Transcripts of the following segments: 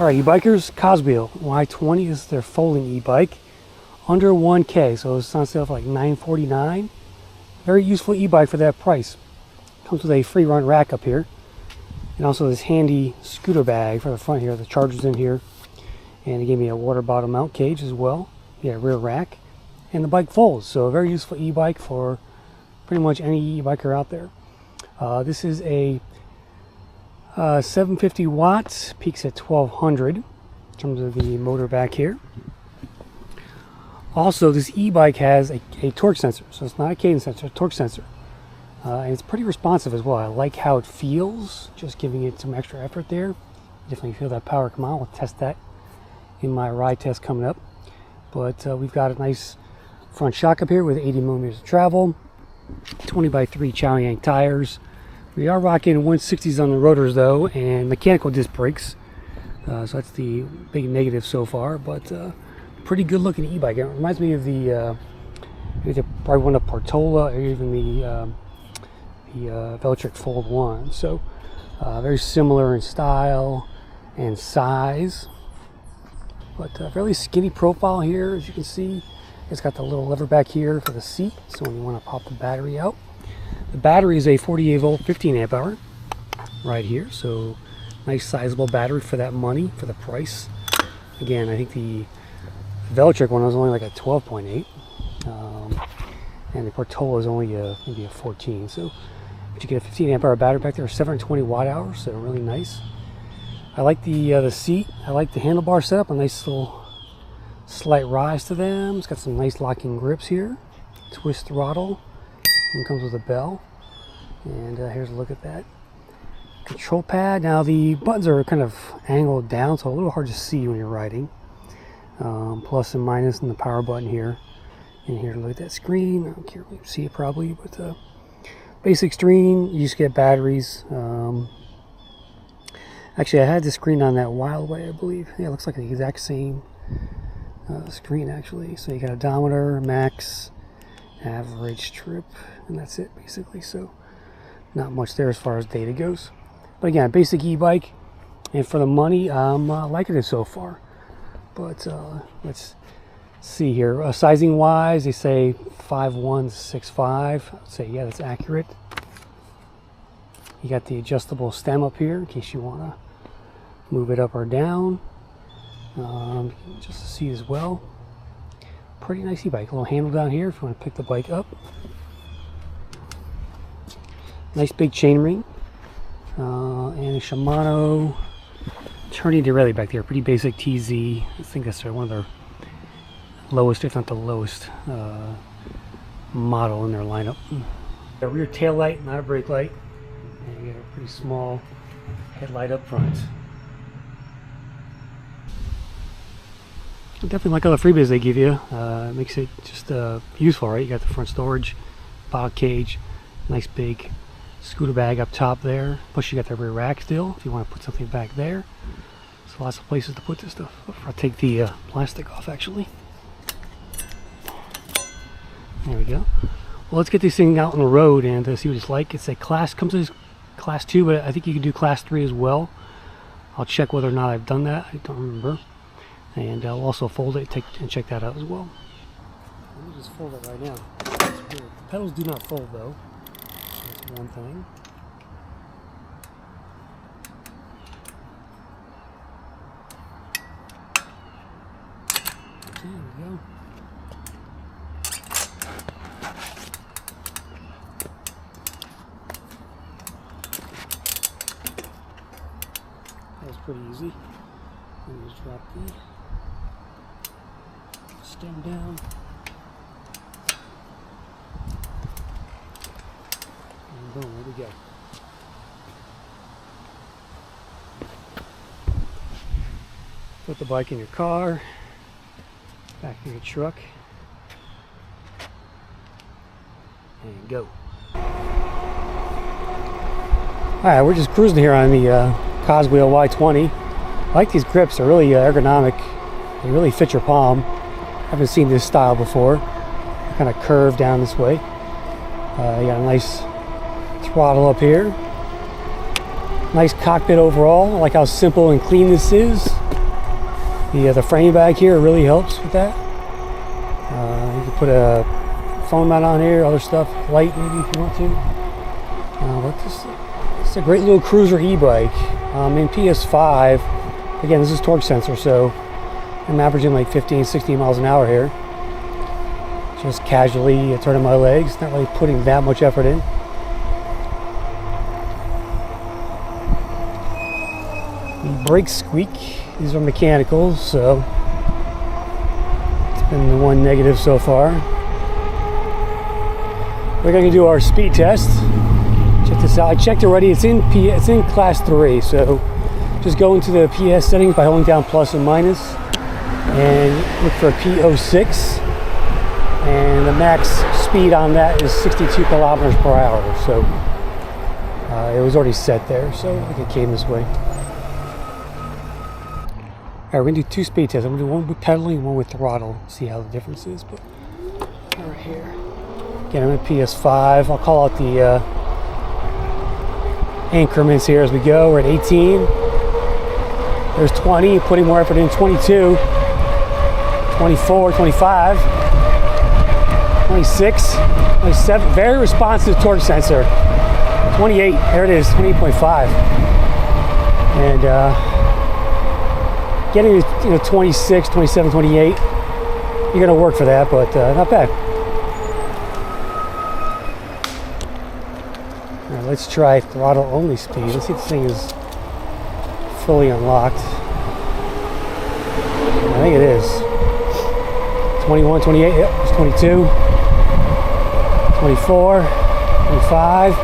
Alright, e-bikers, Coswheel Y20 is their folding e-bike. Under 1K, so it's on sale for like $9.49. Very useful e-bike for that price. Comes with a free run rack up here. And also this handy scooter bag for the front here. The charger's in here. And they gave me a water bottle mount cage as well. Yeah, rear rack. And the bike folds, so a very useful e-bike for pretty much any e-biker out there. This is a 750 watts, peaks at 1200 in terms of the motor back here. Also, this e-bike has a torque sensor, so it's not a cadence sensor, it's a torque sensor. And it's pretty responsive as well. I like how it feels, just giving it some extra effort there. You definitely feel that power come on. We'll test that in my ride test coming up. But we've got a nice front shock up here with 80 millimeters of travel, 20x3 Chow Yang tires. We are rocking 160s on the rotors though, and mechanical disc brakes. So that's the big negative so far, but pretty good looking e-bike. It reminds me of the probably one of Portola or even the Velotric Fold 1. So very similar in style and size, but fairly skinny profile here, as you can see. It's got the little lever back here for the seat, so when you want to pop the battery out. The battery is a 48 volt 15 amp hour right here, so nice sizable battery for that money, for the price. Again, I think the Velotric one was only like a 12.8, and the Portola is only maybe a 14. So, but you get a 15 amp hour battery back there, 720 watt hours, so really nice. I like the seat. I like the handlebar setup. A nice little slight rise to them. It's got some nice locking grips here. Twist throttle. And comes with a bell. And here's a look at that. Control pad. Now the buttons are kind of angled down, so a little hard to see when you're riding. Plus and minus and the power button here. And here to look at that screen. I don't care if you see it probably, but basic screen. You just get batteries. Actually, I had the screen on that Wild Way, I believe. Yeah, it looks like the exact same screen actually. So you got odometer, max, average trip, and that's it basically. So not much there as far as data goes, but again, basic e-bike, and for the money I'm liking it so far. But let's see here, sizing wise they say 5'1" to 6'5". I'd say yeah, that's accurate. You got the adjustable stem up here in case you want to move it up or down, just to see as well. Pretty nice e-bike. A little handle down here if you want to pick the bike up. Nice big chain ring. And a Shimano turning derailleur back there. Pretty basic TZ. I think that's one of their lowest, if not the lowest, model in their lineup. A rear tail light, not a brake light. And you get a pretty small headlight up front. Definitely like all the freebies they give you. It makes it just useful, right? You got the front storage, bottle cage, nice big scooter bag up top there. Plus you got the rear rack still if you want to put something back there. So lots of places to put this stuff. I'll take the plastic off actually. There we go. Well, let's get this thing out on the road and see what it's like. It's a comes as class 2, but I think you can do class 3 as well. I'll check whether or not I've done that. I don't remember. And I'll also fold it and check that out as well. Let me just fold it right now. The pedals do not fold though. That's one thing. There we go. That was pretty easy. Let me just drop the stem down. And boom, there we go. Put the bike in your car, back in your truck, and go. Alright, we're just cruising here on the Coswheel Y20. I like these grips, they're really ergonomic. They really fit your palm. I haven't seen this style before. They kind of curve down this way. You got a nice throttle up here. Nice cockpit overall. I like how simple and clean this is. The frame bag here really helps with that. You can put a phone mount on here, other stuff, light maybe if you want to. But it's a great little cruiser e-bike. In PS5, again, this is torque sensor, so I'm averaging like 15, 16 miles an hour here. Just casually turning my legs, not really putting that much effort in. The brakes squeak. These are mechanical, so it's been the one negative so far. We're going to do our speed test. Check this out. I checked already. It's in class 3, so just go into the PS settings by holding down plus and minus, and look for P06. And the max speed on that is 62 kilometers per hour. So it was already set there, so I think it came this way. All right, we're gonna do 2 speed tests. I'm gonna do one with pedaling and one with throttle. See how the difference is. But right here, again, I'm at PS5. I'll call out the increments here as we go. We're at 18. There's 20. Putting more effort in. 22. 24. 25. 26. 27. Very responsive torque sensor. 28. There it is. 28.5. And getting to 26, 27, 28, you're going to work for that, but not bad. All right, let's try throttle only speed. Let's see if this thing is fully unlocked. I think it is. 21, 28, yep, it's 22, 24, 25,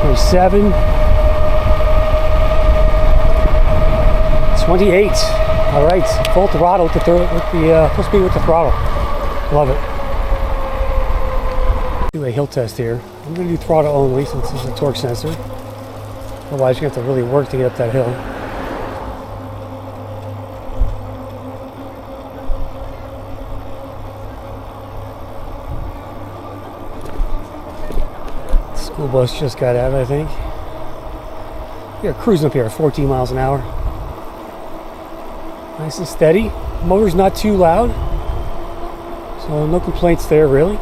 27, 28. All right, full throttle with the full speed with the throttle. Love it. Do a hill test here. I'm going to do throttle only since this is a torque sensor. Otherwise, you have to really work to get up that hill. School bus just got out, I think. We're cruising up here at 14 miles an hour. Nice and steady. Motor's not too loud, so no complaints there really.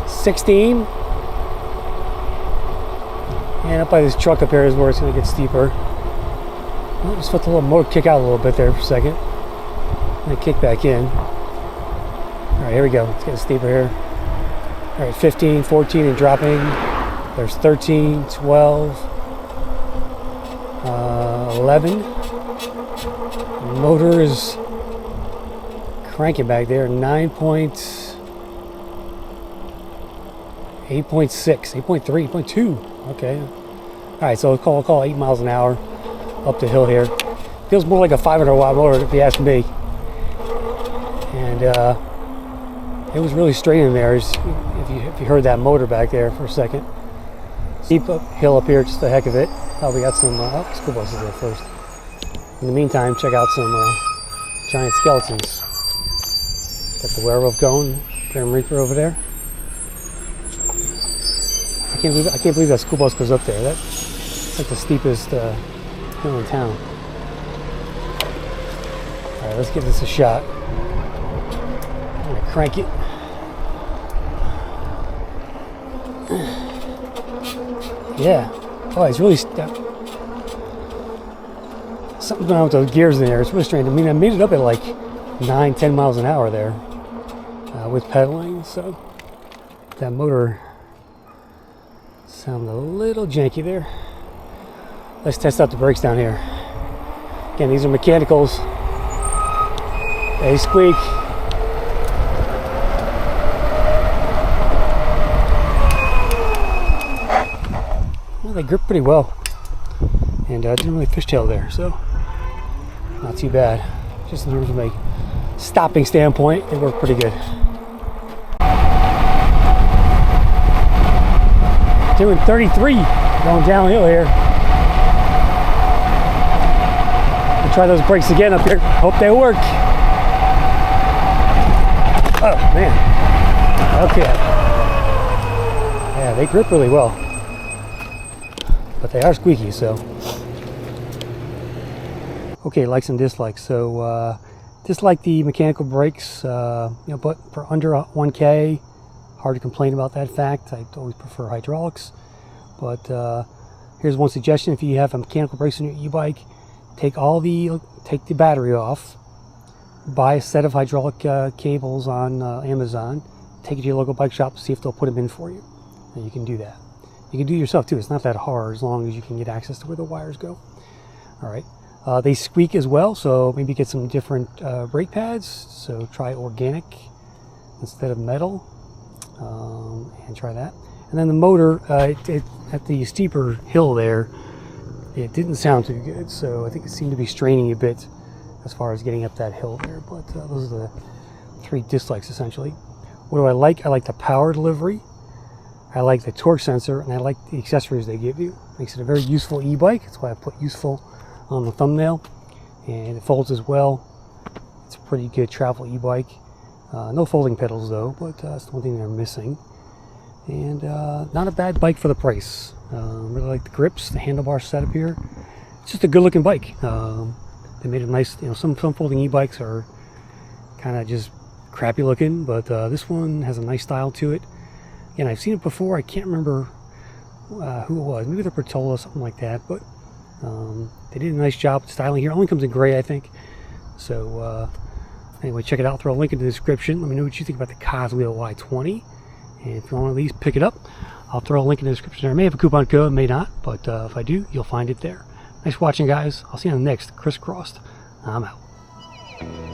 16. And up by this truck up here is where it's going to get steeper. I just felt the little motor kick out a little bit there for a second. And it kicked back in. Alright, here we go. It's getting steeper here. Alright, 15, 14 and dropping. There's 13, 12. 11. The motor is cranking back there. 8.6, 8.3, 8.2. Okay. All right, so we'll call 8 miles an hour up the hill here. Feels more like a 500 watt motor if you ask me. And it was really straight in there. If you heard that motor back there for a second. Steep hill up here, just the heck of it. Oh, we got some school buses there first. In the meantime, check out some giant skeletons. Got the werewolf going, Grim Reaper over there. I can't believe that school bus goes up there. That's like the steepest hill in town. All right, let's give this a shot. I'm gonna crank it. Yeah. Oh, it's really something's going on with those gears in there. It's really strange. I mean, I made it up at like 9, 10 miles an hour there with pedaling. So that motor sounded a little janky there. Let's test out the brakes down here. Again, these are mechanicals. They squeak. Well, they grip pretty well. And didn't really fishtail there, so not too bad. Just in terms of a stopping standpoint, they work pretty good. Doing 33, going downhill here. We'll try those brakes again up here. Hope they work. Oh man. Okay. Yeah, they grip really well, but they are squeaky, so. Okay, likes and dislikes. So dislike the mechanical brakes, but for under 1K, hard to complain about that fact. I always prefer hydraulics. But here's one suggestion: if you have a mechanical brakes on your e-bike, take the battery off, buy a set of hydraulic cables on Amazon, take it to your local bike shop, see if they'll put them in for you. And you can do that. You can do it yourself too. It's not that hard as long as you can get access to where the wires go. All right. They squeak as well, so maybe get some different brake pads. So try organic instead of metal, and try that. And then the motor, at the steeper hill there, it didn't sound too good. So I think it seemed to be straining a bit as far as getting up that hill there. But those are the 3 dislikes essentially. What do I like? I like the power delivery. I like the torque sensor, and I like the accessories they give you. Makes it a very useful e-bike. That's why I put useful on the thumbnail. And it folds as well. It's a pretty good travel e-bike. No folding pedals though, but that's the one thing they're missing. And not a bad bike for the price. Really like the grips, the handlebar setup here. It's just a good looking bike. They made a nice, some folding e-bikes are kind of just crappy looking, but this one has a nice style to it. Again, I've seen it before. I can't remember who it was. Maybe the Pertola, something like that. But they did a nice job with styling here. It only comes in gray, I think. So anyway, check it out. I'll throw a link in the description. Let me know what you think about the Coswheel Y20. And if you want one of these, pick it up. I'll throw a link in the description there. I may have a coupon code, may not. But if I do, you'll find it there. Thanks for watching, guys. I'll see you on the next Crisscrossed. I'm out.